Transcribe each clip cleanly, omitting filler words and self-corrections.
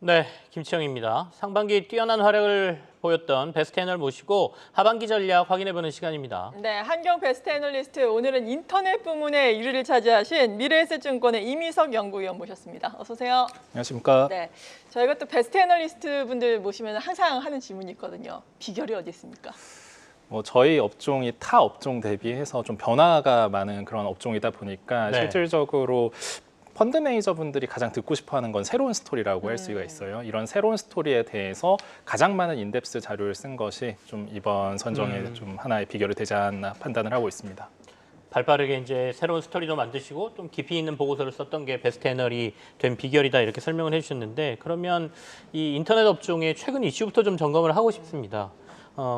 네, 김치영입니다. 상반기 뛰어난 활약을 보였던 베스트 애널 모시고 하반기 전략 확인해보는 시간입니다. 네, 한경 베스트 애널리스트, 오늘은 인터넷 부문의 1위를 차지하신 미래에셋증권의 이미석 연구위원 모셨습니다. 어서 오세요. 안녕하십니까. 네, 저희가 또 베스트 애널리스트 분들 모시면 항상 하는 질문이 있거든요. 비결이 어디 있습니까? 저희 업종이 타 업종 대비해서 좀 변화가 많은 그런 업종이다 보니까 네. 실질적으로 펀드 매니저분들이 가장 듣고 싶어하는 건 새로운 스토리라고 할 수가 있어요. 이런 새로운 스토리에 대해서 가장 많은 인덱스 자료를 쓴 것이 좀 이번 선정에 좀 하나의 비결이 되지 않나 판단을 하고 있습니다. 발빠르게 이제 새로운 스토리도 만드시고 좀 깊이 있는 보고서를 썼던 게 베스트 애널이 된 비결이다 이렇게 설명을 해주셨는데, 그러면 이 인터넷 업종의 최근 이슈부터 좀 점검을 하고 싶습니다.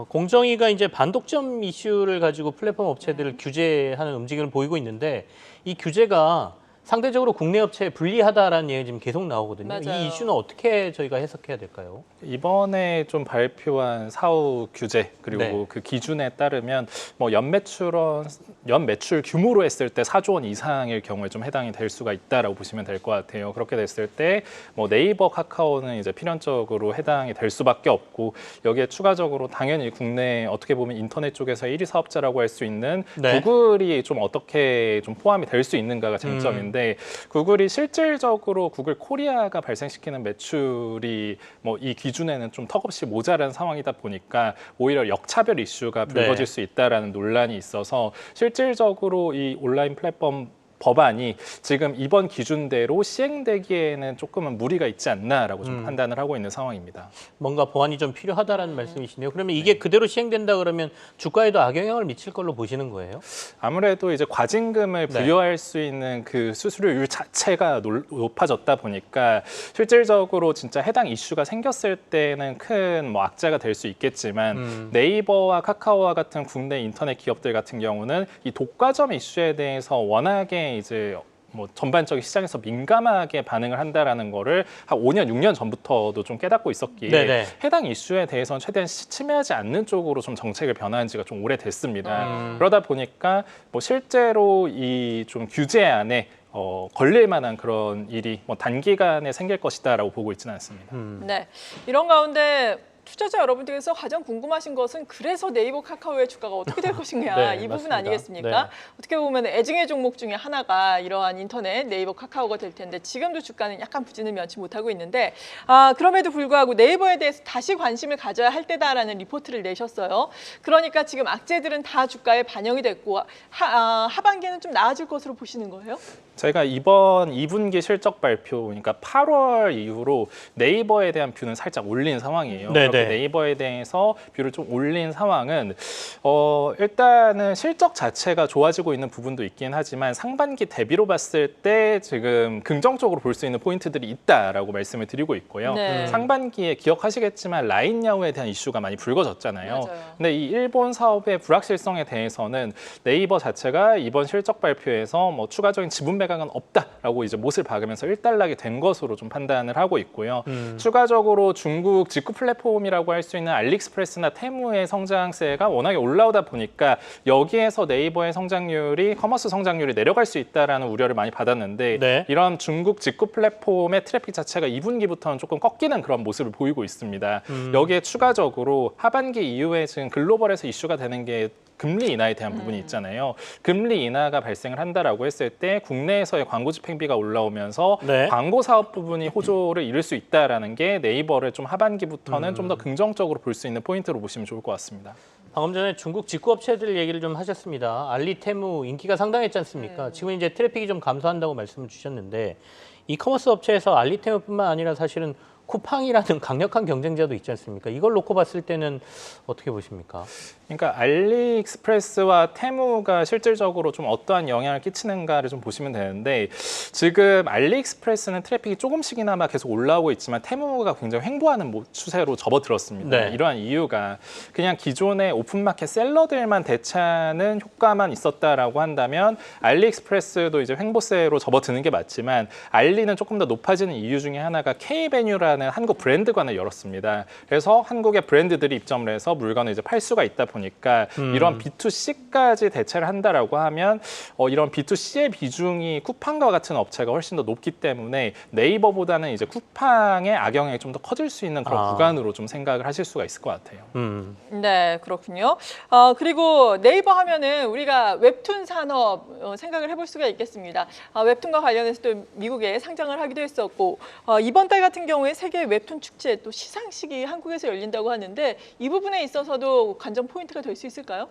공정위가 이제 반독점 이슈를 가지고 플랫폼 업체들을 규제하는 움직임을 보이고 있는데, 이 규제가 상대적으로 국내 업체에 불리하다라는 얘기 지금 계속 나오거든요. 맞아요. 이 이슈는 어떻게 저희가 해석해야 될까요? 이번에 좀 발표한 사후 규제 그리고 네. 그 기준에 따르면 연 매출 규모로 했을 때 4조 원 이상일 경우에 좀 해당이 될 수가 있다라고 보시면 될 것 같아요. 그렇게 됐을 때 네이버, 카카오는 이제 필연적으로 해당이 될 수밖에 없고, 여기에 추가적으로 당연히 국내 어떻게 보면 인터넷 쪽에서 1위 사업자라고 할 수 있는 네. 구글이 좀 어떻게 좀 포함이 될 수 있는가가 쟁점인데, 구글이 실질적으로 구글 코리아가 발생시키는 매출이 이 기준에는 좀 턱없이 모자란 상황이다 보니까 오히려 역차별 이슈가 불거질 수 있다라는 논란이 있어서 실질적으로 이 온라인 플랫폼 법안이 지금 이번 기준대로 시행되기에는 조금은 무리가 있지 않나라고 좀 판단을 하고 있는 상황입니다. 뭔가 보완이 좀 필요하다라는 말씀이시네요. 그러면 이게 그대로 시행된다 그러면 주가에도 악영향을 미칠 걸로 보시는 거예요? 아무래도 이제 과징금을 부여할 수 있는 그 수수료율 자체가 높아졌다 보니까 실질적으로 진짜 해당 이슈가 생겼을 때는 큰 악재가 될 수 있겠지만, 네이버와 카카오와 같은 국내 인터넷 기업들 같은 경우는 이 독과점 이슈에 대해서 워낙에 이제 전반적인 시장에서 민감하게 반응을 한다라는 거를 한 5년, 6년 전부터도 좀 깨닫고 있었기에 네네. 해당 이슈에 대해서는 최대한 침해하지 않는 쪽으로 좀 정책을 변화한 지가 좀 오래됐습니다. 그러다 보니까 실제로 이 좀 규제 안에 걸릴 만한 그런 일이 단기간에 생길 것이다라고 보고 있지는 않습니다. 네, 이런 가운데 투자자 여러분들께서 가장 궁금하신 것은 그래서 네이버, 카카오의 주가가 어떻게 될 것인가 네, 이 부분 맞습니다. 아니겠습니까? 네. 어떻게 보면 애증의 종목 중에 하나가 이러한 인터넷 네이버, 카카오가 될 텐데 지금도 주가는 약간 부진을 면치 못하고 있는데, 그럼에도 불구하고 네이버에 대해서 다시 관심을 가져야 할 때다라는 리포트를 내셨어요. 그러니까 지금 악재들은 다 주가에 반영이 됐고 하반기에는 좀 나아질 것으로 보시는 거예요? 저희가 이번 2분기 실적 발표, 그러니까 8월 이후로 네이버에 대한 뷰는 살짝 올린 상황이에요. 네네. 그렇게 네이버에 대해서 뷰를 좀 올린 상황은 일단은 실적 자체가 좋아지고 있는 부분도 있긴 하지만 상반기 대비로 봤을 때 지금 긍정적으로 볼 수 있는 포인트들이 있다라고 말씀을 드리고 있고요. 네. 상반기에 기억하시겠지만 라인야후에 대한 이슈가 많이 불거졌잖아요. 맞아요. 근데 이 일본 사업의 불확실성에 대해서는 네이버 자체가 이번 실적 발표에서 추가적인 지분 매각은 없다라고 이제 못을 박으면서 일단락이 된 것으로 좀 판단을 하고 있고요. 추가적으로 중국 직구 플랫폼이라고 할 수 있는 알리익스프레스나 테무의 성장세가 워낙에 올라오다 보니까 여기에서 네이버의 성장률이 커머스 성장률이 내려갈 수 있다라는 우려를 많이 받았는데, 네. 이런 중국 직구 플랫폼의 트래픽 자체가 2분기부터는 조금 꺾이는 그런 모습을 보이고 있습니다. 여기에 추가적으로 하반기 이후에 지금 글로벌에서 이슈가 되는 게 금리 인하에 대한 부분이 있잖아요. 금리 인하가 발생을 한다라고 했을 때 국내에서의 광고 집행비가 올라오면서 네. 광고 사업 부분이 호조를 이룰 수 있다라는 게 네이버를 좀 하반기부터는 좀 더 긍정적으로 볼 수 있는 포인트로 보시면 좋을 것 같습니다. 방금 전에 중국 직구업체들 얘기를 좀 하셨습니다. 알리, 테무 인기가 상당했지 않습니까? 지금 이제 트래픽이 좀 감소한다고 말씀을 주셨는데, 이커머스 업체에서 알리, 테무뿐만 아니라 사실은 쿠팡이라는 강력한 경쟁자도 있지 않습니까? 이걸 놓고 봤을 때는 어떻게 보십니까? 그러니까 알리익스프레스와 테무가 실질적으로 좀 어떠한 영향을 끼치는가를 좀 보시면 되는데, 지금 알리익스프레스는 트래픽이 조금씩이나마 계속 올라오고 있지만 테무가 굉장히 횡보하는 추세로 접어들었습니다. 네. 이러한 이유가 그냥 기존의 오픈마켓 셀러들만 대체하는 효과만 있었다라고 한다면 알리익스프레스도 이제 횡보세로 접어드는 게 맞지만, 알리는 조금 더 높아지는 이유 중에 하나가 K베뉴라는 네이버라는 한국 브랜드관을 열었습니다. 그래서 한국의 브랜드들이 입점을 해서 물건을 이제 팔 수가 있다 보니까 이런 B2C까지 대체를 한다라고 하면 이런 B2C의 비중이 쿠팡과 같은 업체가 훨씬 더 높기 때문에 네이버보다는 이제 쿠팡의 악영향이 좀 더 커질 수 있는 그런 구간으로 좀 생각을 하실 수가 있을 것 같아요. 네, 그렇군요. 그리고 네이버 하면은 우리가 웹툰 산업 생각을 해볼 수가 있겠습니다. 웹툰과 관련해서 또 미국에 상장을 하기도 했었고 이번 달 같은 경우에 세계 웹툰 축제 또 시상식이 한국에서 열린다고 하는데 이 부분에 있어서도 관전 포인트가 될 수 있을까요?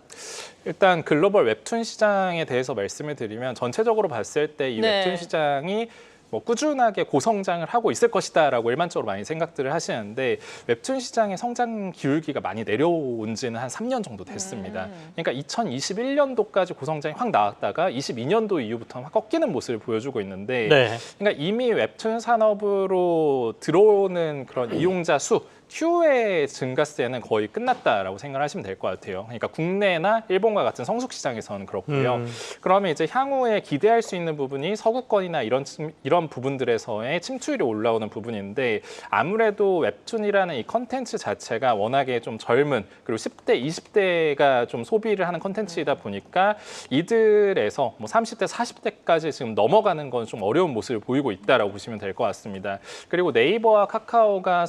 일단 글로벌 웹툰 시장에 대해서 말씀을 드리면 전체적으로 봤을 때 이 네. 웹툰 시장이 뭐 꾸준하게 고성장을 하고 있을 것이다라고 일반적으로 많이 생각들을 하시는데 웹툰 시장의 성장 기울기가 많이 내려온 지는 한 3년 정도 됐습니다. 그러니까 2021년도까지 고성장이 확 나왔다가 22년도 이후부터는 확 꺾이는 모습을 보여주고 있는데 네. 그러니까 이미 웹툰 산업으로 들어오는 그런 이용자 수 Q의 증가세는 거의 끝났다라고 생각을 하시면 될 것 같아요. 그러니까 국내나 일본과 같은 성숙 시장에서는 그렇고요. 그러면 이제 향후에 기대할 수 있는 부분이 서구권이나 이런 부분들에서의 침투율이 올라오는 부분인데 아무래도 웹툰이라는 이 컨텐츠 자체가 워낙에 좀 젊은 그리고 10대, 20대가 좀 소비를 하는 컨텐츠이다 보니까 이들에서 뭐 30대, 40대까지 지금 넘어가는 건 좀 어려운 모습을 보이고 있다라고 보시면 될 것 같습니다. 그리고 네이버와 카카오가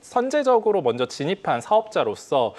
선제적으로 먼저 진입한 사업자로서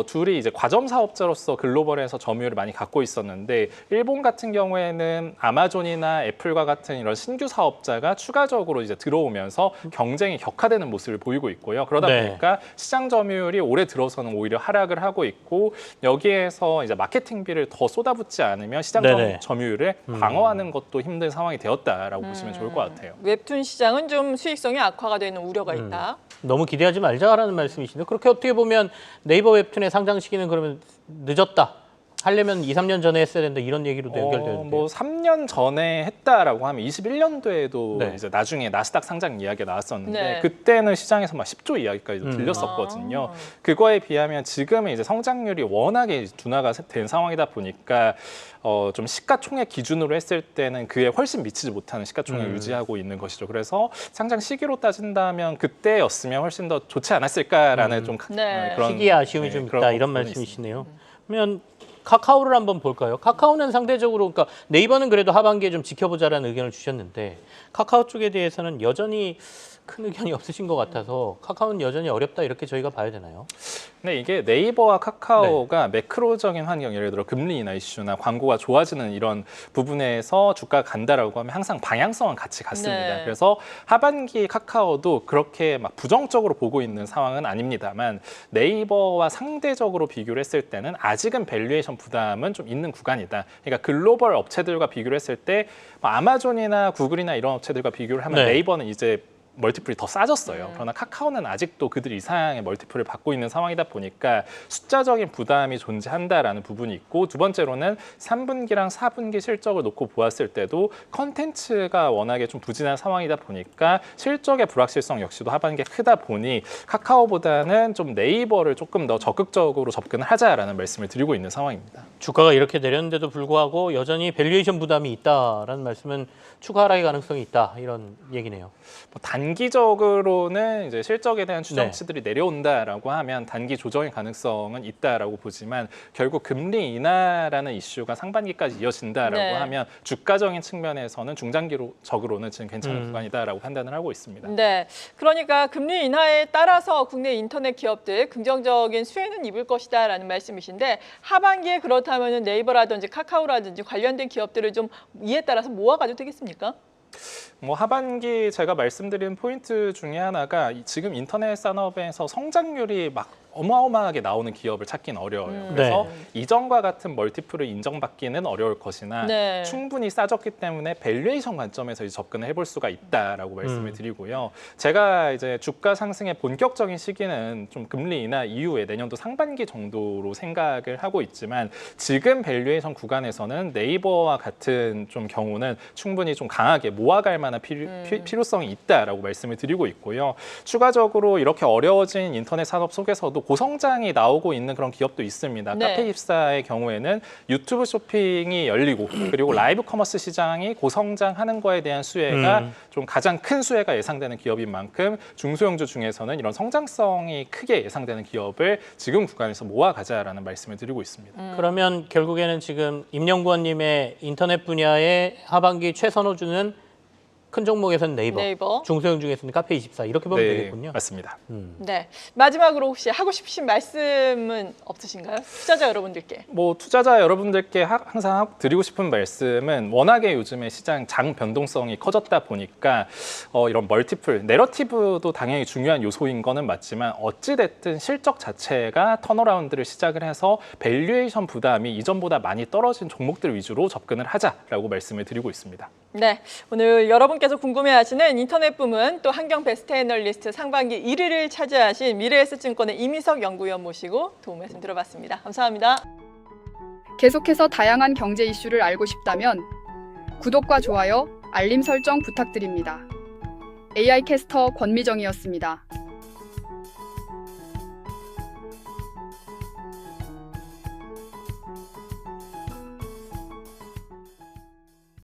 둘이 이제 과점 사업자로서 글로벌에서 점유율을 많이 갖고 있었는데 일본 같은 경우에는 아마존이나 애플과 같은 이런 신규 사업자가 추가적으로 이제 들어오면서 경쟁이 격화되는 모습을 보이고 있고요. 그러다 네. 보니까 시장 점유율이 올해 들어서는 오히려 하락을 하고 있고 여기에서 이제 마케팅비를 더 쏟아붓지 않으면 시장 네네. 점유율을 방어하는 것도 힘든 상황이 되었다라고 보시면 좋을 것 같아요. 웹툰 시장은 좀 수익성이 악화가 되는 우려가 있다. 너무 기대하지 말자라는 말씀이신데 그렇게 어떻게 보면 네이버 웹툰의 상장 시기는 그러면 늦었다. 하려면 2, 3년 전에 했어야 된다 이런 얘기로도 연결되는데. 뭐 3년 전에 했다라고 하면 21년도에도 네. 이제 나중에 나스닥 상장 이야기가 나왔었는데 네. 그때는 시장에서 막 10조 이야기까지도 들렸었거든요. 그거에 비하면 지금은 이제 성장률이 워낙에 둔화가 된 상황이다 보니까 좀 시가총액 기준으로 했을 때는 그에 훨씬 미치지 못하는 시가총액을 유지하고 있는 것이죠. 그래서 상장 시기로 따진다면 그때였으면 훨씬 더 좋지 않았을까라는 좀 네. 그런 시기에 아쉬움이 좀 그런 있다 이런 부분이 말씀이시네요. 그러면 카카오를 한번 볼까요? 카카오는 상대적으로 그러니까 네이버는 그래도 하반기에 좀 지켜보자라는 의견을 주셨는데 카카오 쪽에 대해서는 여전히 큰 의견이 없으신 것 같아서 카카오는 여전히 어렵다 이렇게 저희가 봐야 되나요? 근데 이게 네이버와 카카오가 매크로적인 환경, 예를 들어 금리 인하 이슈나 광고가 좋아지는 이런 부분에서 주가가 간다라고 하면 항상 방향성은 같이 갔습니다. 네. 그래서 하반기 카카오도 그렇게 막 부정적으로 보고 있는 상황은 아닙니다만 네이버와 상대적으로 비교를 했을 때는 아직은 밸류에이션 부담은 좀 있는 구간이다. 그러니까 글로벌 업체들과 비교를 했을 때 아마존이나 구글이나 이런 업체들과 비교를 하면 네. 네이버는 이제 멀티플이 더 싸졌어요. 그러나 카카오는 아직도 그들 이상의 멀티플을 받고 있는 상황이다 보니까 숫자적인 부담이 존재한다라는 부분이 있고 두 번째로는 3분기랑 4분기 실적을 놓고 보았을 때도 컨텐츠가 워낙에 좀 부진한 상황이다 보니까 실적의 불확실성 역시도 하반기에 크다 보니 카카오보다는 좀 네이버를 조금 더 적극적으로 접근을 하자라는 말씀을 드리고 있는 상황입니다. 주가가 이렇게 내렸는데도 불구하고 여전히 밸류에이션 부담이 있다라는 말씀은 추가 하락의 가능성이 있다 이런 얘기네요. 뭐 단기적으로는 이제 실적에 대한 추정치들이 내려온다라고 하면 단기 조정의 가능성은 있다라고 보지만 결국 금리 인하라는 이슈가 상반기까지 이어진다라고 네. 하면 주가적인 측면에서는 중장기적으로는 지금 괜찮은 구간이다라고 판단을 하고 있습니다. 네, 그러니까 금리 인하에 따라서 국내 인터넷 기업들 긍정적인 수혜는 입을 것이다라는 말씀이신데 하반기에 그렇다면 네이버라든지 카카오라든지 관련된 기업들을 좀 이에 따라서 모아가도 되겠습니까? 뭐 하반기 제가 말씀드린 포인트 중에 하나가 지금 인터넷 산업에서 성장률이 막 어마어마하게 나오는 기업을 찾기는 어려워요. 그래서 이전과 같은 멀티플을 인정받기는 어려울 것이나 네. 충분히 싸졌기 때문에 밸류에이션 관점에서 이제 접근을 해볼 수가 있다라고 말씀을 드리고요. 제가 이제 주가 상승의 본격적인 시기는 좀 금리 인하 이후에 내년도 상반기 정도로 생각을 하고 있지만 지금 밸류에이션 구간에서는 네이버와 같은 좀 경우는 충분히 좀 강하게 모아갈 만한 필요성이 있다라고 말씀을 드리고 있고요. 추가적으로 이렇게 어려워진 인터넷 산업 속에서도 또 고성장이 나오고 있는 그런 기업도 있습니다. 네. 카페24의 경우에는 유튜브 쇼핑이 열리고 그리고 라이브 커머스 시장이 고성장하는 거에 대한 수혜가 좀 가장 큰 수혜가 예상되는 기업인 만큼 중소형주 중에서는 이런 성장성이 크게 예상되는 기업을 지금 구간에서 모아가자라는 말씀을 드리고 있습니다. 그러면 결국에는 지금 임영구원님의 인터넷 분야의 하반기 최선호주는 큰 종목에서는 네이버, 중소형 중에서는 카페24 이렇게 보면 되겠군요. 맞습니다. 네. 마지막으로 혹시 하고 싶으신 말씀은 없으신가요? 투자자 여러분들께. 뭐 투자자 여러분들께 항상 드리고 싶은 말씀은 워낙에 요즘에 시장 장 변동성이 커졌다 보니까 이런 멀티플, 내러티브도 당연히 중요한 요소인 거는 맞지만 어찌 됐든 실적 자체가 턴어라운드를 시작을 해서 밸류에이션 부담이 이전보다 많이 떨어진 종목들 위주로 접근을 하자라고 말씀을 드리고 있습니다. 네, 오늘 여러분께서 궁금해하시는 인터넷 붐은 또 한경 베스트 애널리스트 상반기 1위를 차지하신 미래에셋증권의 이미석 연구위원 모시고 도움 말씀 들어봤습니다. 감사합니다. 계속해서 다양한 경제 이슈를 알고 싶다면 구독과 좋아요, 알림 설정 부탁드립니다. AI 캐스터 권미정이었습니다.